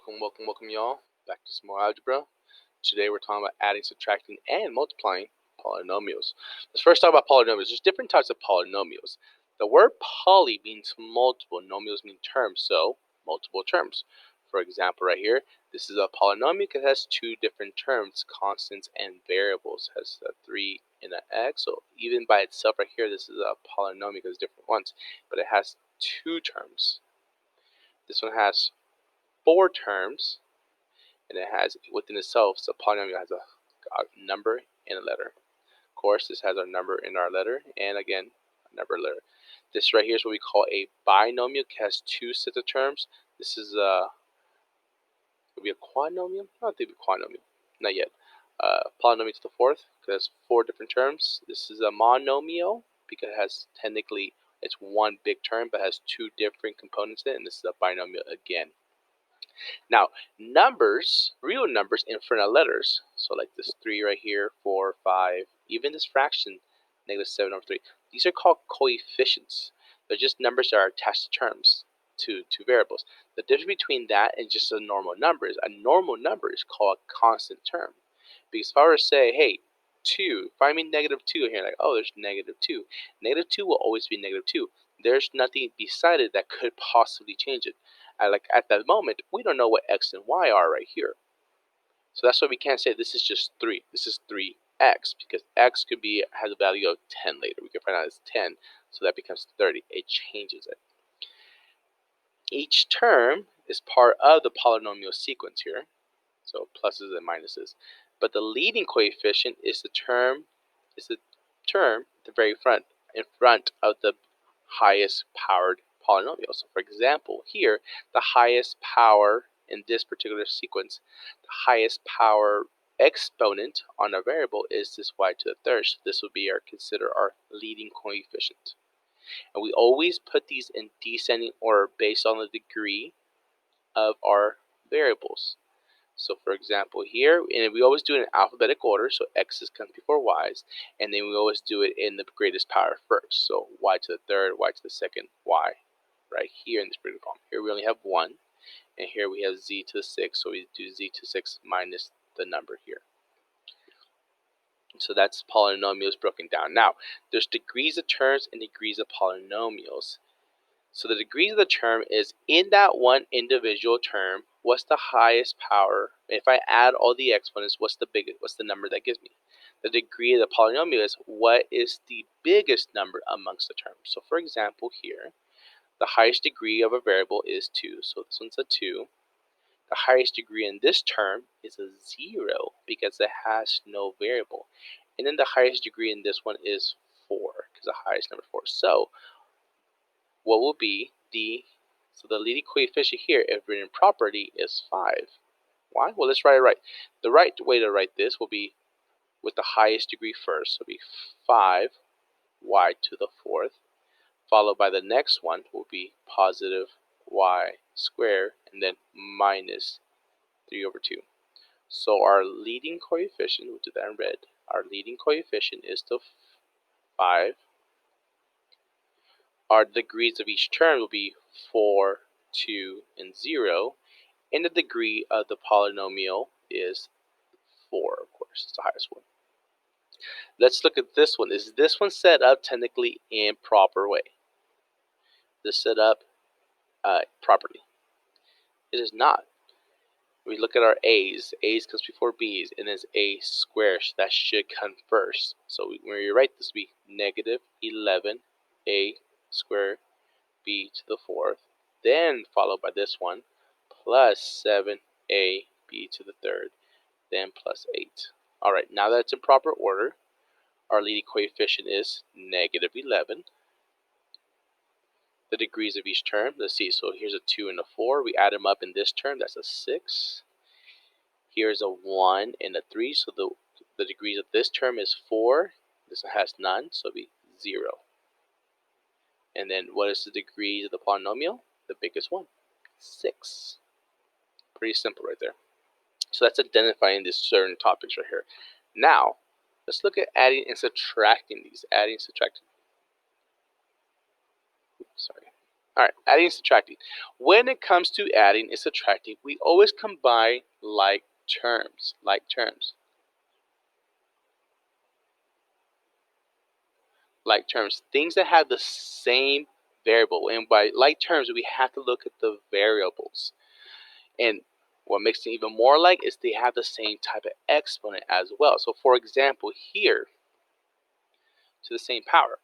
Welcome, y'all. Back to some more algebra. Today we're talking about adding, subtracting, and multiplying polynomials. Let's first talk about polynomials. There's different types of polynomials. The word poly means multiple. Nomials mean terms, so multiple terms. For example, right here, this is a polynomial that has two different terms, constants and variables. It has a 3 and an x. So even by itself right here, this is a polynomial because it's different ones. But it has two terms. This one has 4 terms, and it has within itself, so polynomial has a number and a letter. Of course, this has our number and our letter, and again, a number and letter. This right here is what we call a binomial. It has 2 sets of terms. This is would be a quadnomial? I don't think it would be quadnomial. Not yet. Polynomial to the fourth, because it has 4 different terms. This is a monomial, because it has technically, it's one big term, but has 2 different components in it, and this is a binomial again. Now, numbers, real numbers in front of letters, so like this 3 right here, 4, 5, even this fraction, -7/3, these are called coefficients. They're just numbers that are attached to terms, to variables. The difference between that and just a normal number is a normal number is called a constant term. Because if I were to say, hey, 2, if I mean -2 here, like, oh, there's -2. -2 will always be -2. There's nothing beside it that could possibly change it. At that moment, we don't know what x and y are right here. So that's why we can't say this is just 3. This is 3x, because x could be has a value of 10 later. We can find out it's 10, so that becomes 30. It changes it. Each term is part of the polynomial sequence here, so pluses and minuses. But the leading coefficient is the term at the very front, in front of the highest powered polynomial. So for example, here, the highest power in this particular sequence, the highest power exponent on a variable is this y to the third. So this would be consider our leading coefficient. And we always put these in descending order based on the degree of our variables. So for example here, and we always do it in alphabetical order, so x's comes before y's, and then we always do it in the greatest power first. So y to the third, y to the second, y, right here in this particular problem. Here we only have 1, and here we have z to the 6, so we do z to 6 minus the number here. So that's polynomials broken down. Now, there's degrees of terms and degrees of polynomials. So the degrees of the term is in that one individual term, what's the highest power? If I add all the exponents, what's the number that gives me? The degree of the polynomial is what is the biggest number amongst the terms. So for example here, the highest degree of a variable is 2. So this one's a 2. The highest degree in this term is a 0 because it has no variable. And then the highest degree in this one is 4 because the highest number is 4. So what will be the leading coefficient here, if written properly, is 5. Why? Well, let's write it right. The right way to write this will be with the highest degree first. So it'll be 5y to the 4th, followed by the next one will be positive y squared, and then minus 3/2. So our leading coefficient, we'll do that in red, our leading coefficient is the 5. Our degrees of each term will be 4, 2, and 0, and the degree of the polynomial is 4, of course, it's the highest one. Let's look at this one. Is this one set up technically in proper way? This set up properly? It is not. We look at our a's. A's comes before b's, and it's a square, so that should come first. So when we write this, will be -11 a squared b to the 4th, then followed by this one, plus 7a b to the 3rd, then plus 8. Alright, now that it's in proper order, our leading coefficient is -11. The degrees of each term, let's see, so here's a 2 and a 4. We add them up in this term, that's a 6. Here's a 1 and a 3, so the degrees of this term is 4. This one has none, so it'll be 0. And then what is the degrees of the polynomial? The biggest one, 6. Pretty simple right there. So that's identifying these certain topics right here. Now, let's look at adding and subtracting these. Adding, subtracting. Sorry. All right, adding and subtracting. When it comes to adding and subtracting, we always combine like terms. Like terms. Like terms. Things that have the same variable. And by like terms, we have to look at the variables. And what makes it even more like is they have the same type of exponent as well. So for example, here, to the same power,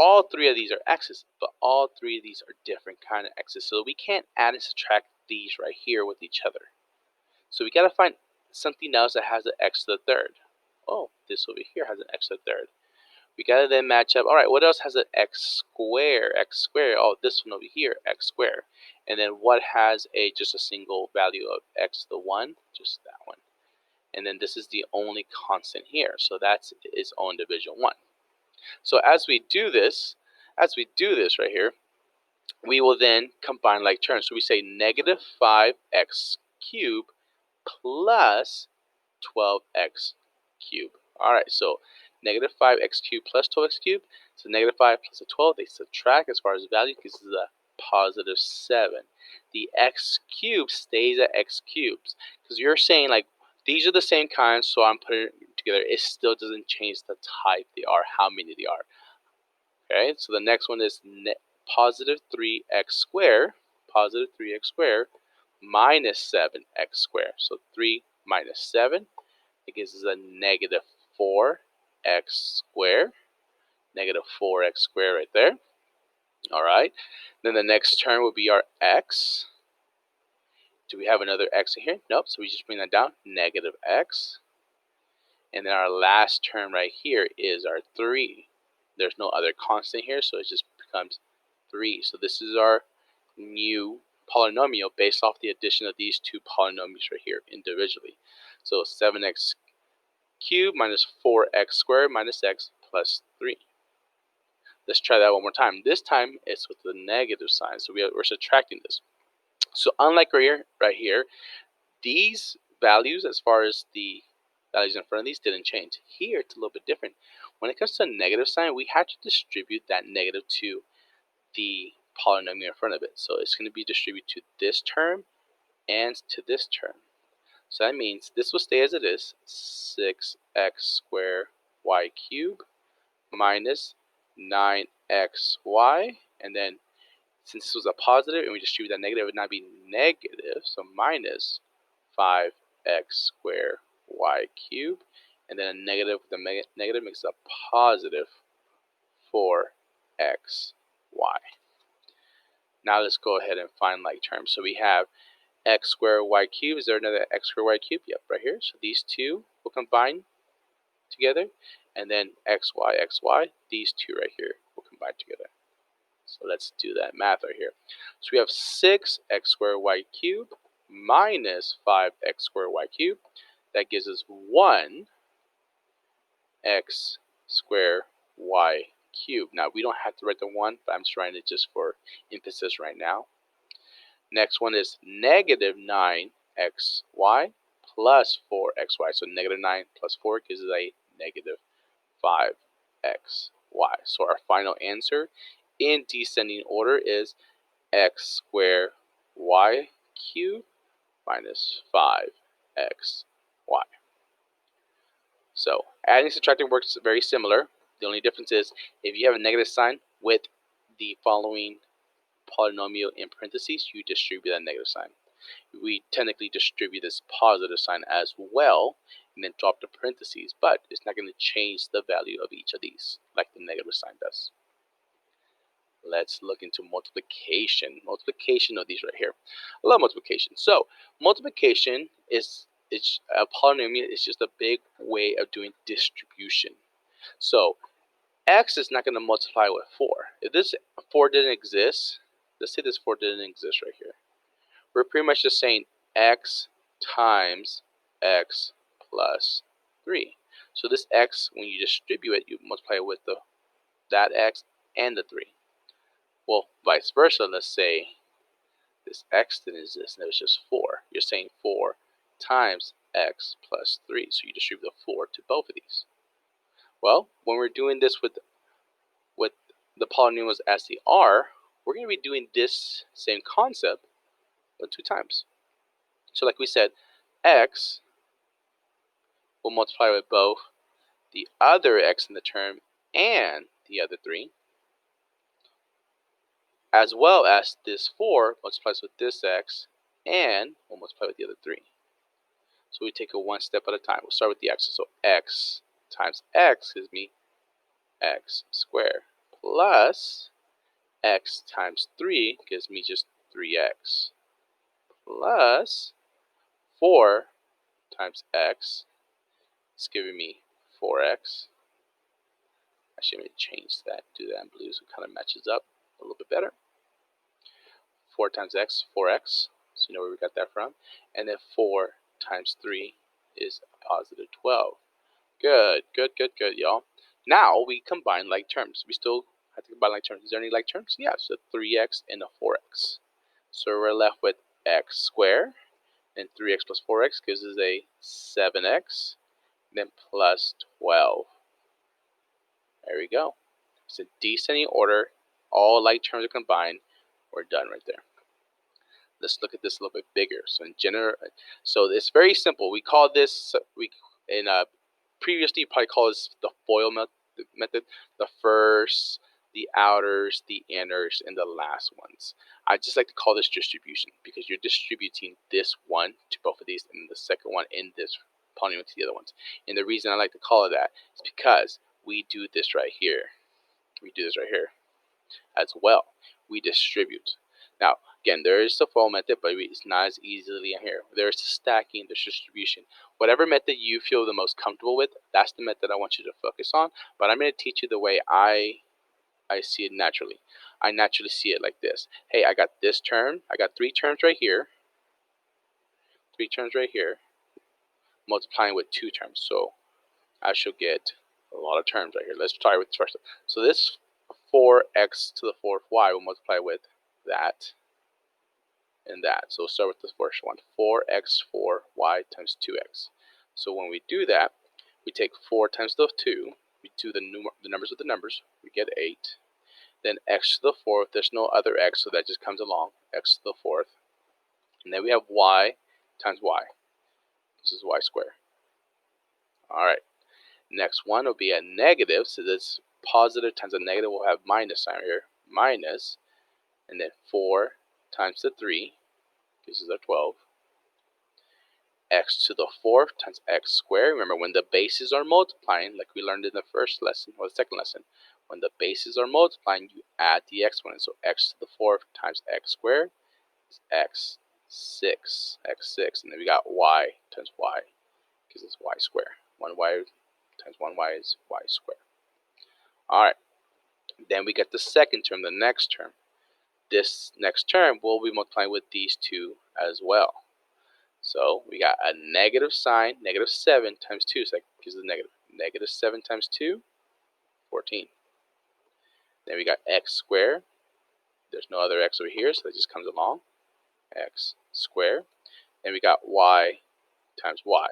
all three of these are x's, but all three of these are different kind of x's. So we can't add and subtract these right here with each other. So we got to find something else that has an x to the third. Oh, this over here has an x to the third. We got to then match up. All right, what else has an x square? X square. Oh, this one over here, x square. And then what has just a single value of x to the 1? Just that one. And then this is the only constant here. So that's its own division 1. So as we do this right here, we will then combine like terms. So we say negative 5x cubed plus 12x cubed. All right, so negative 5x cubed plus 12x cubed. So negative 5 plus a 12, they subtract as far as value because this is a positive 7. The x cubed stays at x cubed because you're saying like these are the same kind, so I'm putting it together. It still doesn't change the type they are, how many they are. Okay, so the next one is positive 3x squared, positive 3x squared minus 7x squared. So 3 minus 7, it gives us a negative 4x squared, negative 4x squared right there. All right, then the next term will be our x. Do we have another x in here? Nope, so we just bring that down, negative x. And then our last term right here is our 3. There's no other constant here, so it just becomes 3. So this is our new polynomial based off the addition of these two polynomials right here individually. So 7x cubed minus 4x squared minus x plus 3. Let's try that one more time. This time it's with the negative sign, so we're subtracting this. So unlike right here, these values, as far as the values in front of these, didn't change. Here, it's a little bit different. When it comes to a negative sign, we have to distribute that negative to the polynomial in front of it. So it's going to be distributed to this term and to this term. So that means this will stay as it is, 6x squared y cubed minus 9xy, and then since this was a positive and we distribute that negative, it would now be negative, so minus 5x squared y cubed, and then a negative with a negative makes a positive 4xy. Now let's go ahead and find like terms. So we have x squared y cubed. Is there another x squared y cubed? Yep, right here. So these two will combine together, and then xy, these two right here will combine together. So let's do that math right here. So we have 6x squared y cubed minus 5x squared y cubed. That gives us 1x squared y cubed. Now we don't have to write the 1, but I'm just writing it just for emphasis right now. Next one is negative 9xy plus 4xy. So negative 9 plus 4 gives us a negative 5xy. So our final answer in descending order is x squared y cubed minus 5xy. So adding and subtracting works very similar. The only difference is if you have a negative sign with the following polynomial in parentheses, you distribute that negative sign. We technically distribute this positive sign as well and then drop the parentheses, but it's not going to change the value of each of these like the negative sign does. Let's look into multiplication. Multiplication of these right here. I love multiplication. So multiplication it's a polynomial. It's just a big way of doing distribution. So x is not going to multiply with 4. If this 4 didn't exist, let's say this 4 didn't exist right here. We're pretty much just saying x times x plus 3. So this x, when you distribute it, you multiply it with that x and the 3. Well, vice versa, let's say this x didn't exist and it was just 4. You're saying 4 times x plus 3. So you distribute the 4 to both of these. Well, when we're doing this with the polynomials as they are, we're going to be doing this same concept but 2 times. So like we said, x will multiply with both the other x in the term and the other 3, as well as this 4 multiplies with this x and will multiply with the other 3. So we take it one step at a time. We'll start with the x. So x times x gives me x squared plus x times 3 gives me just 3x plus 4 times x is giving me 4x. Actually, I'm going to change that, do that in blue so it kind of matches up a little bit better. 4 times x, 4x, so you know where we got that from. And then 4 times 3 is a positive 12. Good, good, good, good, y'all. Now we combine like terms. We still have to combine like terms. Is there any like terms? Yeah, so 3x and a 4x. So we're left with x squared, and 3x plus 4x gives us a 7x, then plus 12. There we go. It's a descending order. All like terms are combined. We're done right there. Let's look at this a little bit bigger. So in general, so it's very simple. We call this previously you probably call this the FOIL method. The first, the outers, the inners, and the last ones. I just like to call this distribution because you're distributing this one to both of these and the second one in this polynomial to the other ones. And the reason I like to call it that is because we do this right here. We do this right here as well. We distribute. Now, again, there is the FOIL method, but it's not as easily in here. There's the stacking, there's distribution. Whatever method you feel the most comfortable with, that's the method I want you to focus on. But I'm going to teach you the way I see it naturally. I naturally see it like this. Hey, I got this term. I got 3 terms right here. 3 terms right here. Multiplying with 2 terms. So I should get a lot of terms right here. Let's try with this first. So this 4x to the 4th y will multiply with that and that. So we'll start with the first one. 4x 4y times 2x. So when we do that, we take 4 times the 2. We do the numbers with the numbers. We get 8. Then x to the 4th. There's no other x, so that just comes along. X to the 4th. And then we have y times y. This is y squared. Alright. Next one will be a negative. So this positive times a negative will have minus sign here. Minus. And then 4 times the 3. This is our 12. X to the 4th times x squared. Remember, when the bases are multiplying, like we learned in the first lesson or the second lesson, when the bases are multiplying, you add the exponent. So x to the 4th times x squared is x6. And then we got y times y because it's y squared. 1y times 1y is y squared. Alright, then we get the second term, the next term. This next term will be multiplying with these two as well. So we got a negative sign, negative 7 times 2, so that gives us negative. Negative 7 times 2, 14. Then we got x squared. There's no other x over here, so that just comes along. X squared. Then we got y times y,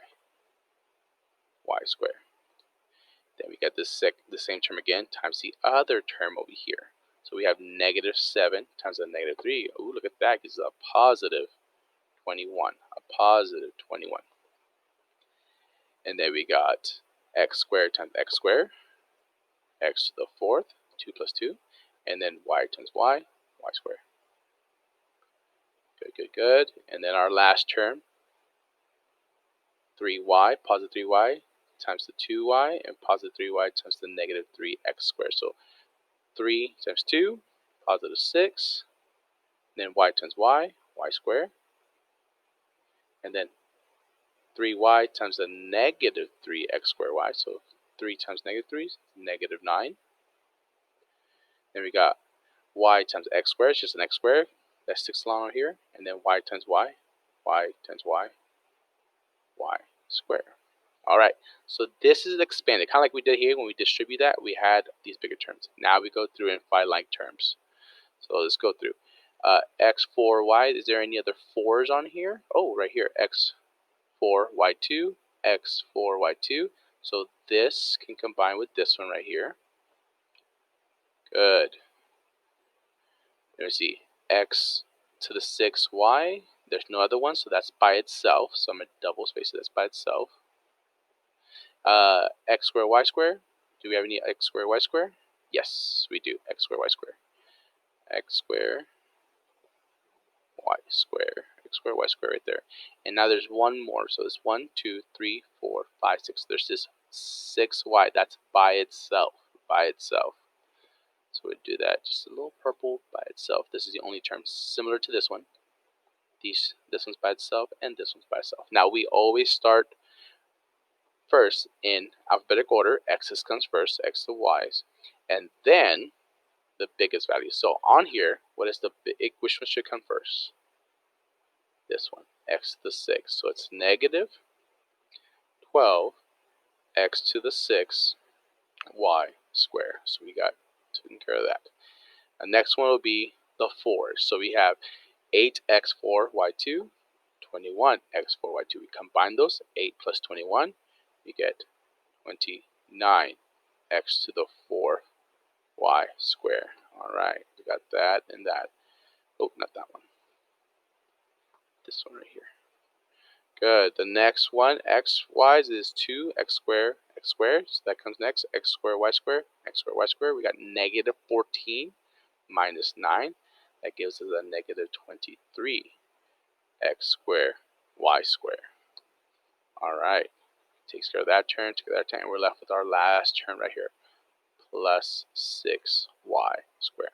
y squared. Then we got the same term again times the other term over here. So we have negative 7 times a negative 3. Ooh, look at that, gives us a positive 21. A positive 21. And then we got x squared times x squared, x to the 4th, 2 plus 2, and then y times y, y squared. Good, good, good. And then our last term, 3y, positive 3y times the 2y, and positive 3y times the negative 3x squared. So 3 times 2, positive 6, then y times y, y squared, and then 3y times the negative 3x squared y, so 3 times negative 3 is negative 9. Then we got y times x squared, it's just an x squared, that sticks along right here, and then y times y times y, y squared. Alright, so this is expanded, kind of like we did here when we distribute that, we had these bigger terms. Now we go through and find like terms. So let's go through. X4y, is there any other 4s on here? Oh, right here, x4y2, x4y2. So this can combine with this one right here. Good. Let me see. X to the 6y. There's no other one, so that's by itself. So I'm going to double space it. That's by itself. X squared, y squared. Do we have any x squared, y squared? Yes, we do. X squared, y squared. X squared, y squared. X squared, y squared right there. And now there's one more. So there's 1, 2, 3, 4, 5, 6. There's this 6y. That's by itself. By itself. So we do that. Just a little purple by itself. This is the only term similar to this one. This one's by itself, and this one's by itself. Now we always start first in alphabetic order. X's comes first, x to y's, and then the biggest value. So on here, what is the big? Which one should come first? This one, x to the 6. So it's negative 12 x to the 6 y squared. So we got taken care of that. The next one will be the 4s. So we have 8x4 y2, 21x4 y2. We combine those, 8 plus 21, we get 29x to the 4 y squared. All right, we got that and that. Oh, not that one. This one right here. Good. The next one, x y's, is 2x squared, x squared. So that comes next. X squared, y squared, x squared, y squared. We got negative 14 minus 9. That gives us a negative 23 x squared, y squared. All right. Takes care of that term, takes care of that term. We're left with our last term right here, plus 6y squared.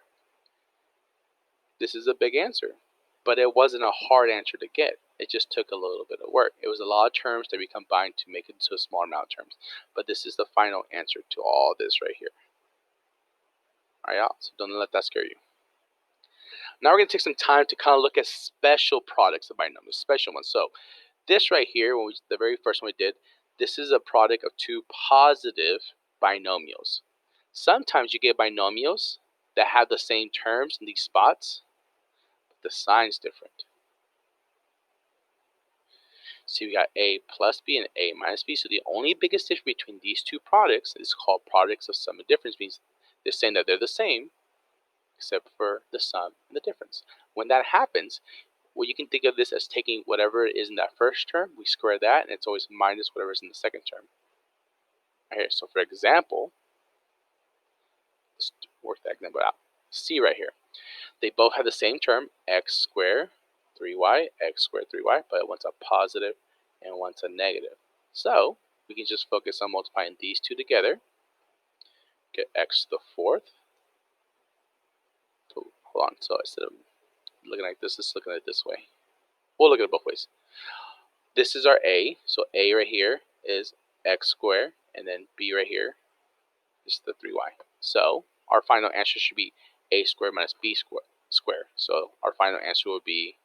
This is a big answer, but it wasn't a hard answer to get. It just took a little bit of work. It was a lot of terms that we combined to make it into a small amount of terms. But this is the final answer to all this right here. All right, y'all? So don't let that scare you. Now we're going to take some time to kind of look at special products of binomials, special ones. So this right here, the very first one we did, this is a product of two positive binomials. Sometimes you get binomials that have the same terms in these spots, but the sign's different. So we got a plus b and a minus b. So the only biggest difference between these two products is called products of sum and difference. Means they're saying that they're the same, except for the sum and the difference. When that happens, well, you can think of this as taking whatever is in that first term, we square that, and it's always minus whatever is in the second term. Right here. So for example, let's work that example out. C right here. They both have the same term, x squared 3y, x squared 3y, but one's a positive and one's a negative. So we can just focus on multiplying these two together. Get x to the 4th. Oh, hold on. So instead of looking like this, let's look at it this way. We'll look at it both ways. This is our a. So a right here is x squared, and then b right here is the 3y. So our final answer should be a squared minus b squared. So our final answer will be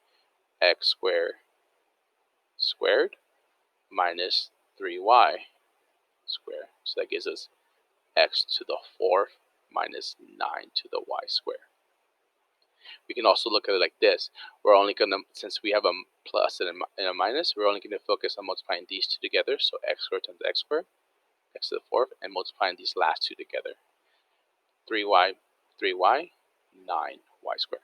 x squared squared minus 3y squared. So that gives us x to the 4th minus 9 to the y squared. We can also look at it like this. We're only going to, since we have a plus and a minus, we're only going to focus on multiplying these two together. So x squared times x squared, x to the 4th, and multiplying these last two together. 3y, 3y, 9y squared.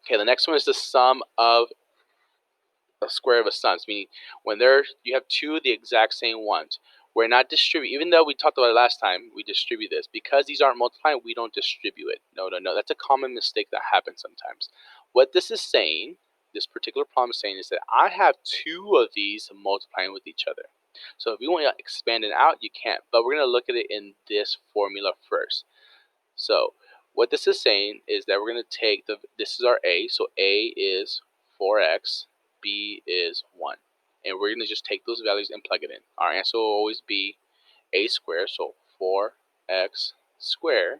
Okay, the next one is the sum of a square of a sums, meaning when you have two of the exact same ones. We're not distributing, even though we talked about it last time, we distribute this. Because these aren't multiplying, we don't distribute it. No. That's a common mistake that happens sometimes. What this is saying, this particular problem is saying, is that I have two of these multiplying with each other. So if you want to expand it out, you can't. But we're going to look at it in this formula first. So what this is saying is that we're going to take this is our a. So a is 4x. B is 1. And we're going to just take those values and plug it in. Our answer will always be a squared, so 4x squared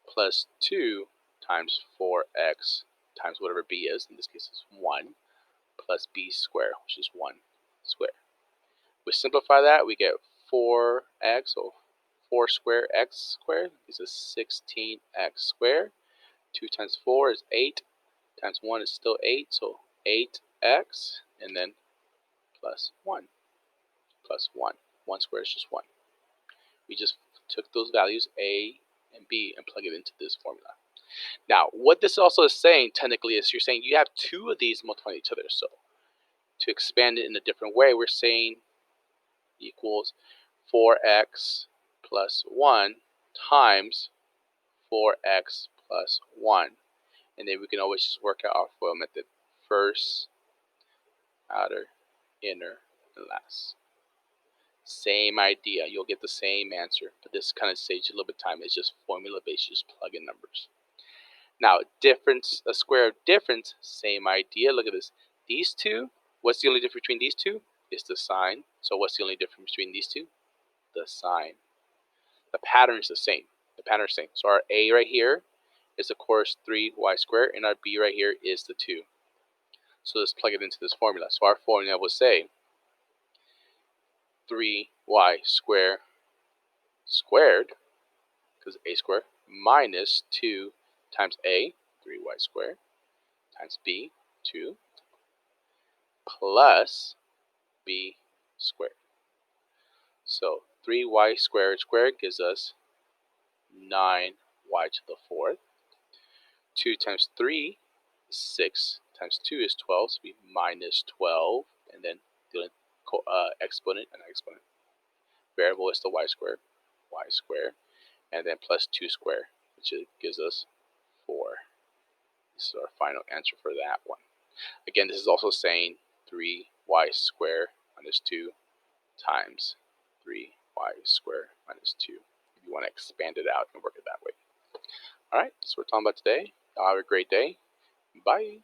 plus 2 times 4x times whatever b is, in this case is 1, plus b squared, which is 1 squared. We simplify that, we get 4x, so 4 squared x squared, this is 16x squared. 2 times 4 is 8, times 1 is still 8, so 8x, and then plus 1, plus 1. 1 squared is just 1. We just took those values, a and b, and plug it into this formula. Now, what this also is saying technically is you're saying you have two of these multiplying each other. So to expand it in a different way, we're saying equals 4x plus 1 times 4x plus 1. And then we can always just work out our FOIL method. First, outer, inner, and last. Same idea. You'll get the same answer, but this kind of saves you a little bit of time. It's just formula based, just plug in numbers. Now, difference, a square of difference, same idea. Look at this. These two, what's the only difference between these two? Is the sign. So what's the only difference between these two? The sign. The pattern is the same. The pattern is the same. So our A right here is of course 3y squared, and our B right here is the 2. So let's plug it into this formula. So our formula will say 3y squared, because a squared, minus 2 times a, 3y squared, times b, 2, plus b squared. So 3y squared gives us 9y to the 4th. 2 times 3 is 6, times 2 is 12, so we minus 12, and then the exponent and exponent. Variable is the y squared, and then plus 2 squared, which gives us 4. This is our final answer for that one. Again, this is also saying 3y squared minus 2 times 3y squared minus 2. If you want to expand it out and work it that way. Alright, that's what we're talking about today. Y'all have a great day. Bye.